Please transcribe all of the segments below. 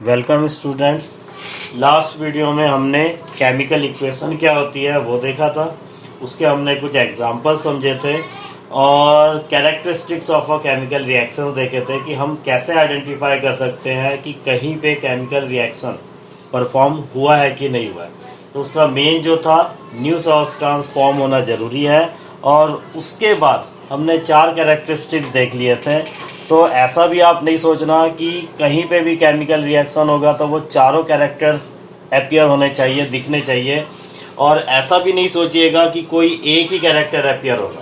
Welcome students. Last video में हमने chemical equation क्या होती है वो देखा था। उसके हमने कुछ एग्जांपल समझे थे और characteristics of a chemical reaction देखे थे कि हम कैसे आइडेंटिफाई कर सकते हैं कि कहीं पे केमिकल रिएक्शन परफॉर्म हुआ है कि नहीं हुआ है। तो उसका मेन जो था न्यू सब्सटेंस फॉर्म होना ज़रूरी है और उसके बाद हमने 4 कैरेक्टरिस्टिक्स देख लिए थे। तो ऐसा भी आप नहीं सोचना कि कहीं पे भी केमिकल रिएक्शन होगा तो वो चारों कैरेक्टर्स अपीयर होने चाहिए, दिखने चाहिए। और ऐसा भी नहीं सोचिएगा कि कोई एक ही कैरेक्टर अपीयर होगा।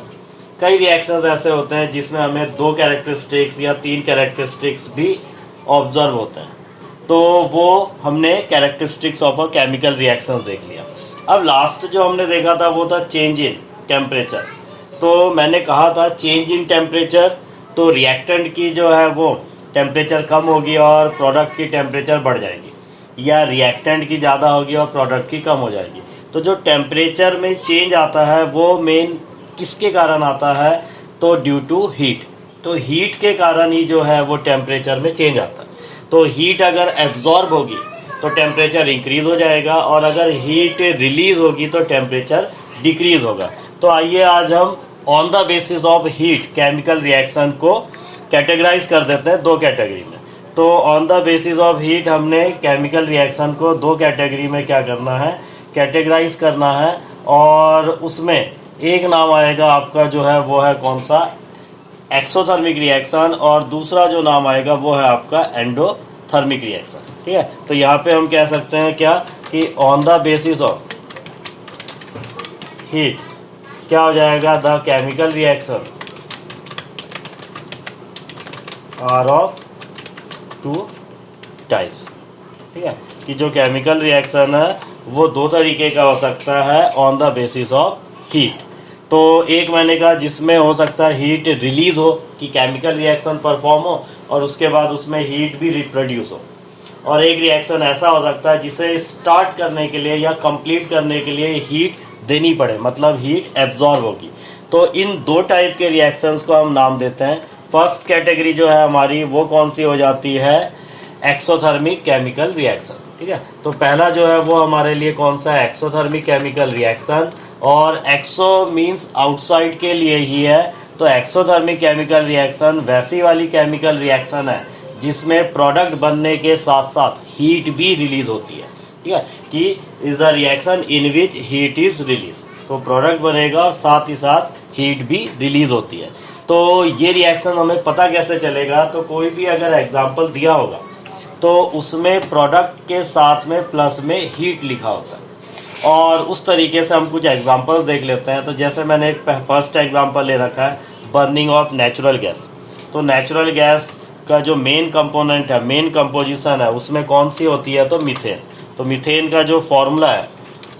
कई रिएक्शंस ऐसे होते हैं जिसमें हमें 2 कैरेक्टरिस्टिक्स या 3 कैरेक्टरिस्टिक्स भी ऑब्जर्व होते हैं। तो वो हमने characteristics of a chemical reactions देख लिया। अब लास्ट जो हमने देखा था वो था चेंज इन टेम्परेचर। तो मैंने कहा था चेंज इन टेम्परेचर तो रिएक्टेंट की जो है वो टेम्परेचर कम होगी और प्रोडक्ट की टेम्परेचर बढ़ जाएगी, या रिएक्टेंट की ज़्यादा होगी और प्रोडक्ट की कम हो जाएगी। तो जो टेम्परेचर में चेंज आता है वो मेन किसके कारण आता है? तो ड्यू टू हीट। तो हीट के कारण ही जो है वो टेम्परेचर में चेंज आता है। तो हीट अगर एब्जॉर्ब होगी तो टेम्परेचर इंक्रीज हो जाएगा और अगर हीट रिलीज होगी तो टेम्परेचर डिक्रीज होगा। तो आइए आज हम on the basis of heat chemical reaction को कैटेगराइज कर देते हैं 2 कैटेगरी में। तो on the basis of heat हमने केमिकल रिएक्शन को 2 कैटेगरी में क्या करना है, कैटेगराइज करना है। और उसमें एक नाम आएगा आपका जो है वो है कौन सा, एक्सोथर्मिक रिएक्शन, और दूसरा जो नाम आएगा वो है आपका एंडोथर्मिक रिएक्शन। ठीक है, तो यहाँ पे हम कह सकते हैं क्या कि on the basis of heat क्या हो जाएगा, the chemical reaction are of 2 types. ठीक है, कि जो केमिकल रिएक्शन है वो 2 तरीके का हो सकता है on the basis of heat. तो एक मैंने कहा जिसमें हो सकता है हीट रिलीज हो, कि केमिकल रिएक्शन परफॉर्म हो और उसके बाद उसमें हीट भी रिप्रोड्यूस हो। और एक रिएक्शन ऐसा हो सकता है जिसे स्टार्ट करने के लिए या कंप्लीट करने के लिए हीट देनी पड़े, मतलब हीट एब्जॉर्ब होगी। तो इन 2 टाइप के रिएक्शंस को हम नाम देते हैं। फर्स्ट कैटेगरी जो है हमारी वो कौन सी हो जाती है, एक्सोथर्मिक केमिकल रिएक्शन। ठीक है, तो पहला जो है वो हमारे लिए कौन सा है, एक्सोथर्मिक केमिकल रिएक्शन। और एक्सो मीन्स आउटसाइड के लिए ही है। तो एक्सोथर्मिक केमिकल रिएक्शन वैसी वाली केमिकल रिएक्शन है जिसमें प्रोडक्ट बनने के साथ साथ हीट भी रिलीज होती है। ठीक है, कि is the reaction in which heat is release. तो प्रोडक्ट बनेगा और साथ ही साथ हीट भी रिलीज होती है। तो ये रिएक्शन हमें पता कैसे चलेगा, तो कोई भी अगर एग्जांपल दिया होगा तो उसमें प्रोडक्ट के साथ में प्लस में हीट लिखा होता है। और उस तरीके से हम कुछ एग्जांपल्स देख लेते हैं। तो जैसे मैंने एक फर्स्ट एग्जांपल ले रखा है, बर्निंग ऑफ नेचुरल गैस। तो नेचुरल गैस का जो मेन कंपोनेंट है, मेन कंपोजिशन है, उसमें कौन सी होती है, तो मीथेन। तो मीथेन का जो फॉर्मूला है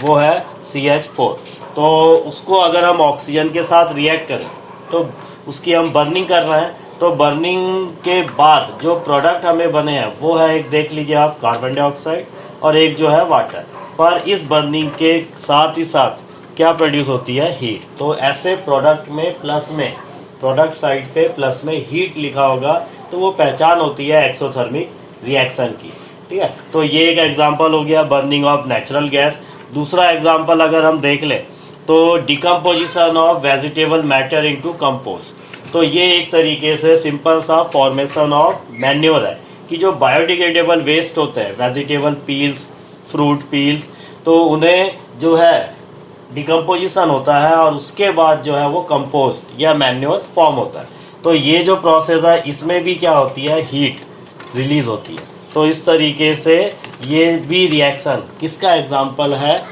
वो है CH4। तो उसको अगर हम ऑक्सीजन के साथ रिएक्ट करें तो उसकी हम बर्निंग कर रहे हैं। तो बर्निंग के बाद जो प्रोडक्ट हमें बने हैं वो है, एक देख लीजिए आप, कार्बन डाइऑक्साइड, और एक जो है वाटर। पर इस बर्निंग के साथ ही साथ क्या प्रोड्यूस होती है, हीट। तो ऐसे प्रोडक्ट में प्लस में, प्रोडक्ट साइड पे प्लस में हीट लिखा होगा तो वो पहचान होती है एक्सोथर्मिक रिएक्शन की। ठीक है, तो ये एक एग्जांपल हो गया बर्निंग ऑफ नेचुरल गैस। दूसरा एग्जांपल अगर हम देख लें तो decomposition of vegetable matter into compost. तो ये एक तरीके से सिंपल सा फॉर्मेशन ऑफ मैन्योर है, कि जो बायोडिग्रेडेबल वेस्ट होते हैं, वेजिटेबल पील्स, फ्रूट पील्स, तो उन्हें जो है डिकम्पोजिशन होता है और उसके बाद जो है वो कंपोस्ट या मैन्योर फॉर्म होता है। तो ये जो प्रोसेस है इसमें भी क्या होती है, हीट रिलीज होती है। तो इस तरीके से ये भी रिएक्शन किसका एग्जाम्पल है,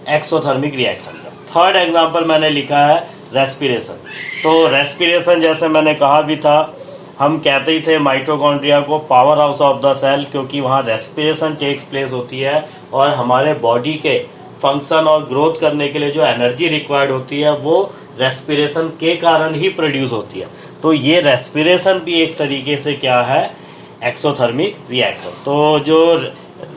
एक्सोथर्मिक रिएक्शन का। थर्ड एग्जाम्पल मैंने लिखा है रेस्पिरेशन। तो रेस्पिरेशन जैसे मैंने कहा भी था, हम कहते ही थे माइटोकॉन्ड्रिया को power house of the cell, क्योंकि वहाँ रेस्पिरेशन टेक्स प्लेस होती है और हमारे बॉडी के फंक्शन और ग्रोथ करने के लिए जो एनर्जी रिक्वायर्ड होती है वो रेस्पिरेशन के कारण ही प्रोड्यूस होती है। तो ये रेस्पिरेशन भी एक तरीके से क्या है, एक्सोथर्मिक रिएक्शन। तो जो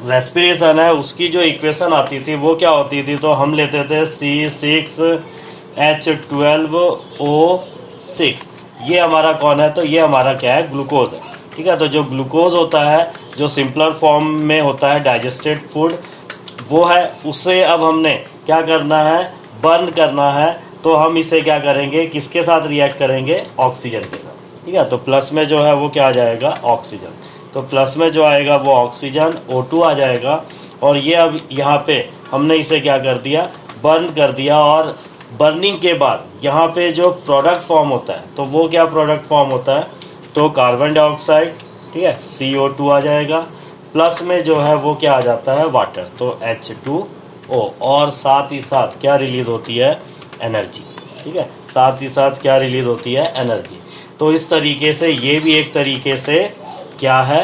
रेस्पिरेशन है उसकी जो इक्वेशन आती थी वो क्या होती थी, तो हम लेते थे C6H12O6। ये हमारा कौन है, तो ये हमारा क्या है, ग्लूकोज है। ठीक है। तो जो ग्लूकोज होता है, जो सिंपलर फॉर्म में होता है डाइजेस्टेड फूड, वो है, उससे अब हमने क्या करना है, बर्न करना है। तो हम इसे क्या करेंगे, किसके साथ रिएक्ट करेंगे, ऑक्सीजन के साथ, ठीक है। तो प्लस में जो है वो क्या आ जाएगा, ऑक्सीजन। तो प्लस में जो आएगा वो ऑक्सीजन O2 आ जाएगा। और ये अब यहाँ पे हमने इसे क्या कर दिया, बर्न कर दिया। और बर्निंग के बाद यहाँ पे जो प्रोडक्ट फॉर्म होता है, तो वो क्या प्रोडक्ट फॉर्म होता है, तो कार्बन डाइऑक्साइड, ठीक है, CO2 आ जाएगा। प्लस में जो है वो क्या आ जाता है, वाटर, तो H2O। और साथ ही साथ क्या रिलीज होती है, एनर्जी, ठीक है। साथ ही साथ क्या रिलीज होती है, एनर्जी। तो इस तरीके से ये भी एक तरीके से क्या है,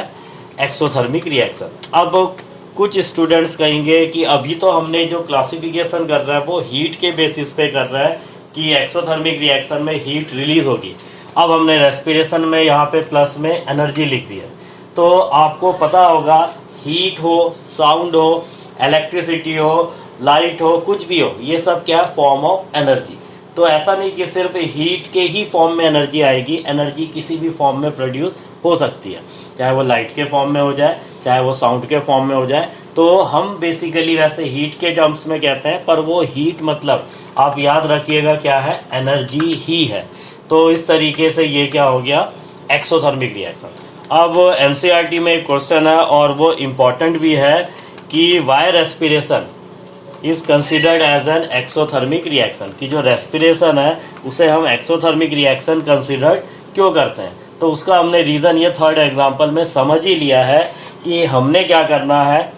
एक्सोथर्मिक रिएक्शन। अब कुछ स्टूडेंट्स कहेंगे कि अभी तो हमने जो क्लासिफिकेशन कर रहा है वो हीट के बेसिस पे कर रहा है कि एक्सोथर्मिक रिएक्शन में हीट रिलीज होगी। अब हमने रेस्पिरेशन में यहाँ पे प्लस में एनर्जी लिख दी है। तो आपको पता होगा, हीट हो, साउंड हो, इलेक्ट्रिसिटी हो, लाइट हो, कुछ भी हो, ये सब क्या है, फॉर्म ऑफ एनर्जी। तो ऐसा नहीं कि सिर्फ हीट के ही फॉर्म में एनर्जी आएगी, एनर्जी किसी भी फॉर्म में प्रोड्यूस हो सकती है, चाहे वो लाइट के फॉर्म में हो जाए, चाहे वो साउंड के फॉर्म में हो जाए। तो हम बेसिकली वैसे हीट के टर्म्स में कहते हैं, पर वो हीट मतलब आप याद रखिएगा क्या है, एनर्जी ही है। तो इस तरीके से ये क्या हो गया, एक्सोथर्मिक रिएक्शन। अब एनसीईआरटी में एक क्वेश्चन है और वो इम्पॉर्टेंट भी है कि why respiration is considered as an exothermic reaction, कि जो रेस्पिरेशन है उसे हम एक्सोथर्मिक रिएक्शन कंसिडर क्यों करते हैं। तो उसका हमने रीज़न ये थर्ड एग्जांपल में समझ ही लिया है कि हमने क्या करना है,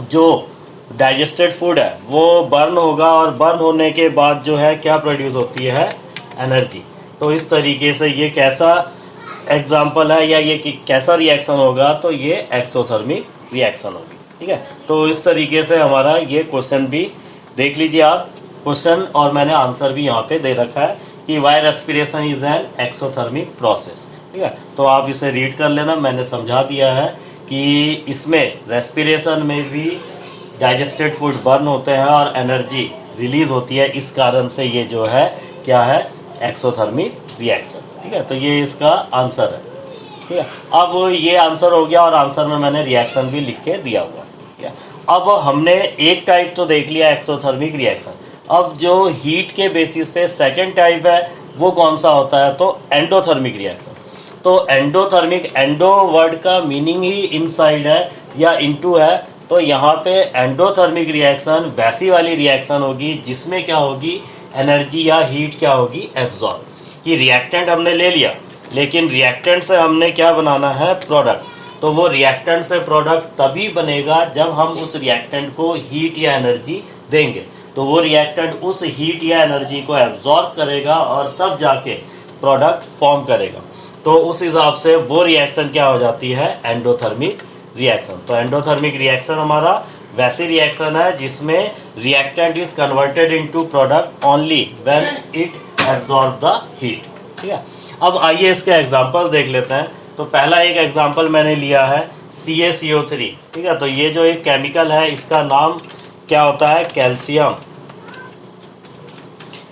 जो डाइजेस्टेड फूड है वो बर्न होगा और बर्न होने के बाद जो है क्या प्रोड्यूस होती है, एनर्जी। तो इस तरीके से ये कैसा एग्जाम्पल है या ये कैसा रिएक्शन होगा, तो ये एक्सोथर्मिक रिएक्शन होगी, ठीक है। तो इस तरीके से हमारा ये क्वेश्चन भी देख लीजिए आप, क्वेश्चन और मैंने आंसर भी यहाँ पे दे रखा है कि why respiration is an exothermic process, ठीक है। तो आप इसे रीड कर लेना, मैंने समझा दिया है कि इसमें रेस्पिरेशन में भी डाइजेस्टेड फूड बर्न होते हैं और एनर्जी रिलीज होती है, इस कारण से ये जो है क्या है, एक्सोथर्मिक रिएक्शन, ठीक है। तो ये इसका आंसर है, ठीक है। अब ये आंसर हो गया और आंसर में मैंने रिएक्शन भी लिख के दिया हुआ है, ठीक है। अब हमने एक टाइप तो देख लिया एक्सोथर्मिक रिएक्शन। अब जो हीट के बेसिस पे सेकेंड टाइप है वो कौन सा होता है, तो एंडोथर्मिक रिएक्शन। तो एंडोथर्मिक, एंडो वर्ड का मीनिंग ही इनसाइड है या इनटू है। तो यहाँ पे एंडोथर्मिक रिएक्शन वैसी वाली रिएक्शन होगी जिसमें क्या होगी, एनर्जी या हीट क्या होगी, एब्जॉर्ब। कि रिएक्टेंट हमने ले लिया, लेकिन रिएक्टेंट से हमने क्या बनाना है, प्रोडक्ट। तो वो रिएक्टेंट से प्रोडक्ट तभी बनेगा जब हम उस रिएक्टेंट को हीट या एनर्जी देंगे। तो वो रिएक्टेंट उस हीट या एनर्जी को एब्जॉर्ब करेगा और तब जाके प्रोडक्ट फॉर्म करेगा। तो उस हिसाब से वो रिएक्शन क्या हो जाती है, एंडोथर्मिक रिएक्शन। तो एंडोथर्मिक रिएक्शन हमारा वैसी रिएक्शन है जिसमें reactant is converted into product only when it absorb the heat, ठीक है। अब आइए इसके एग्जांपल देख लेते हैं। तो पहला एक एग्जांपल मैंने लिया है CaCO3, ठीक है। तो ये जो एक केमिकल है इसका नाम क्या होता है, कैल्शियम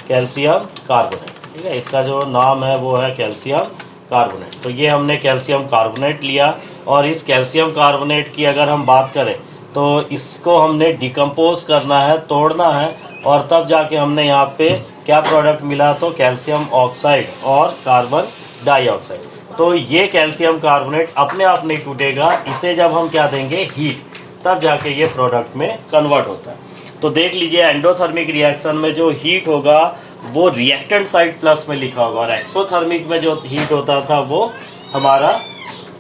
कार्बोनेट, ठीक है। इसका जो नाम है वो है कैल्शियम कार्बोनेट। तो ये हमने कैल्शियम कार्बोनेट लिया और इस कैल्शियम कार्बोनेट की अगर हम बात करें तो इसको हमने डिकम्पोज करना है, तोड़ना है, और तब जाके हमने यहाँ पे क्या प्रोडक्ट मिला, तो कैल्शियम ऑक्साइड और कार्बन डाइऑक्साइड। तो ये कैल्शियम कार्बोनेट अपने आप नहीं टूटेगा, इसे जब हम क्या देंगे, हीट, तब जाके ये प्रोडक्ट में कन्वर्ट होता है। तो देख लीजिए एंडोथर्मिक रिएक्शन में जो हीट होगा वो रिएक्टेंट साइड प्लस में लिखा होगा और एक्सोथर्मिक में जो हीट होता था वो हमारा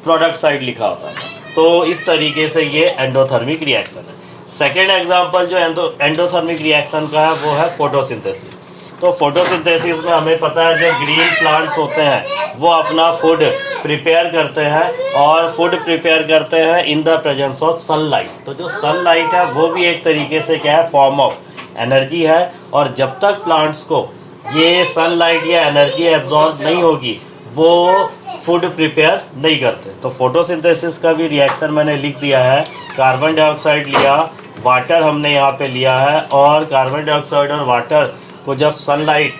प्रोडक्ट साइड लिखा होता था। तो इस तरीके से ये एंडोथर्मिक रिएक्शन है। सेकेंड एग्जाम्पल जो एंडोथर्मिक रिएक्शन का है वो है फोटोसिंथेसिस। तो फोटोसिंथेसिस में हमें पता है जो ग्रीन प्लांट्स होते हैं वो अपना फूड प्रिपेयर करते हैं और फूड प्रिपेयर करते हैं in the presence of sunlight. तो जो सनलाइट है वो भी एक तरीके से क्या है, फॉर्म ऑफ एनर्जी है। और जब तक प्लांट्स को ये सनलाइट या एनर्जी एब्जॉर्ब नहीं होगी वो फूड प्रिपेयर नहीं करते। तो फोटोसिंथेसिस का भी रिएक्शन मैंने लिख दिया है। कार्बन डाइऑक्साइड लिया, वाटर हमने यहाँ पे लिया है, और कार्बन डाइऑक्साइड और वाटर को जब सनलाइट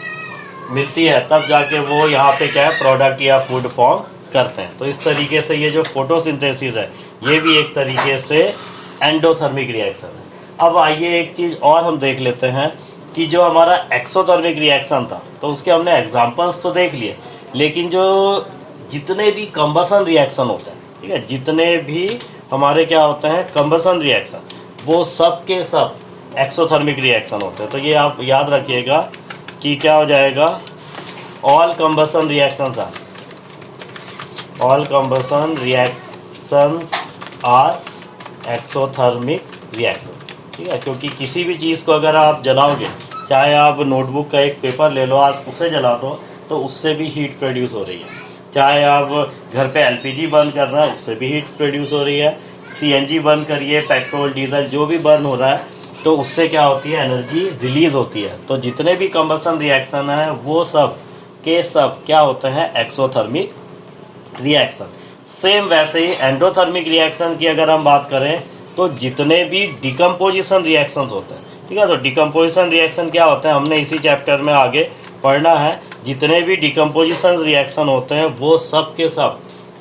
मिलती है तब जाके वो यहाँ पे क्या है, प्रोडक्ट या फूड फॉर्म करते हैं। तो इस तरीके से ये जो फोटोसिंथेसिस है ये भी एक तरीके से एंडोथर्मिक रिएक्शन है। अब आइए एक चीज़ और हम देख लेते हैं कि जो हमारा एक्सोथर्मिक रिएक्शन था तो उसके हमने एग्जांपल्स तो देख लिए, लेकिन जो जितने भी कंबसन रिएक्शन होते हैं, ठीक है, जितने भी हमारे क्या होते हैं कंबसन रिएक्शन, वो सब के सब एक्सोथर्मिक रिएक्शन होते हैं। तो ये आप याद रखिएगा कि क्या हो जाएगा, all combustion reactions are exothermic reaction, ठीक है। क्योंकि किसी भी चीज़ को अगर आप जलाओगे, चाहे आप नोटबुक का एक पेपर ले लो, आप उसे जला दो तो उससे भी हीट प्रोड्यूस हो रही है। चाहे आप घर पे एलपीजी बर्न कर रहे हैं, उससे भी हीट प्रोड्यूस हो रही है। सीएनजी बर्न करिए, पेट्रोल डीजल जो भी बर्न हो रहा है, तो उससे क्या होती है, एनर्जी रिलीज होती है। तो जितने भी कंबसन रिएक्शन है वो सब के सब क्या होते हैं, एक्सोथर्मिक रिएक्शन। सेम वैसे ही एंडोथर्मिक रिएक्शन की अगर हम बात करें तो जितने भी डिकम्पोजिशन रिएक्शंस होते हैं, ठीक है। तो डिकम्पोजिशन रिएक्शन क्या होता है, हमने इसी चैप्टर में आगे पढ़ना है। जितने भी डिकम्पोजिशन रिएक्शन होते हैं वो सब के सब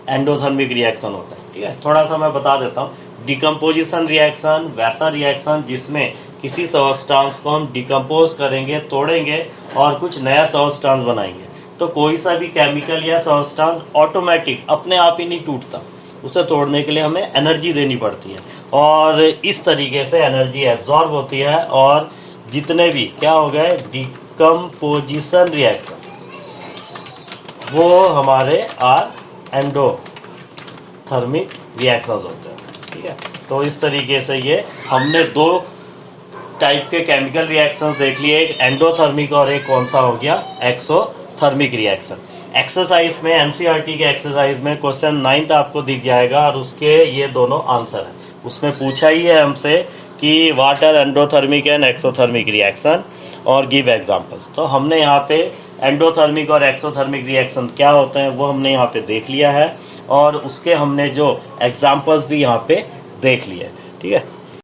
एंडोथर्मिक रिएक्शन होते हैं, ठीक है। थोड़ा सा मैं बता देता हूँ। डिकम्पोजिशन रिएक्शन वैसा रिएक्शन जिसमें किसी सब्सटेंस को हम डिकम्पोज करेंगे, तोड़ेंगे और कुछ नया सब्सटेंस बनाएंगे। तो कोई सा भी केमिकल या सब्सटेंस ऑटोमेटिक अपने आप ही नहीं टूटता, उसे तोड़ने के लिए हमें एनर्जी देनी पड़ती है और इस तरीके से एनर्जी एब्जॉर्ब होती है। और जितने भी क्या हो गए डिकम्पोजिशन रिएक्शन वो हमारे आर एंडोथर्मिक रिएक्शंस होते हैं, ठीक है। तो इस तरीके से ये हमने दो टाइप के केमिकल रिएक्शंस देख लिए, एक एंडोथर्मिक और एक कौन सा हो गया, एक्सोथर्मिक रिएक्शन। एक्सरसाइज में एनसीईआरटी के एक्सरसाइज में क्वेश्चन 9 आपको दिख जाएगा और उसके ये दोनों आंसर हैं। उसमें पूछा ही है हमसे कि what are endothermic and exothermic reaction और गिव एग्जांपल्स। तो हमने यहाँ पे एंडोथर्मिक और एक्सोथर्मिक रिएक्शन क्या होते हैं वो हमने यहाँ पे देख लिया है और उसके हमने जो एग्जांपल्स भी यहाँ पे देख लिए, ठीक है।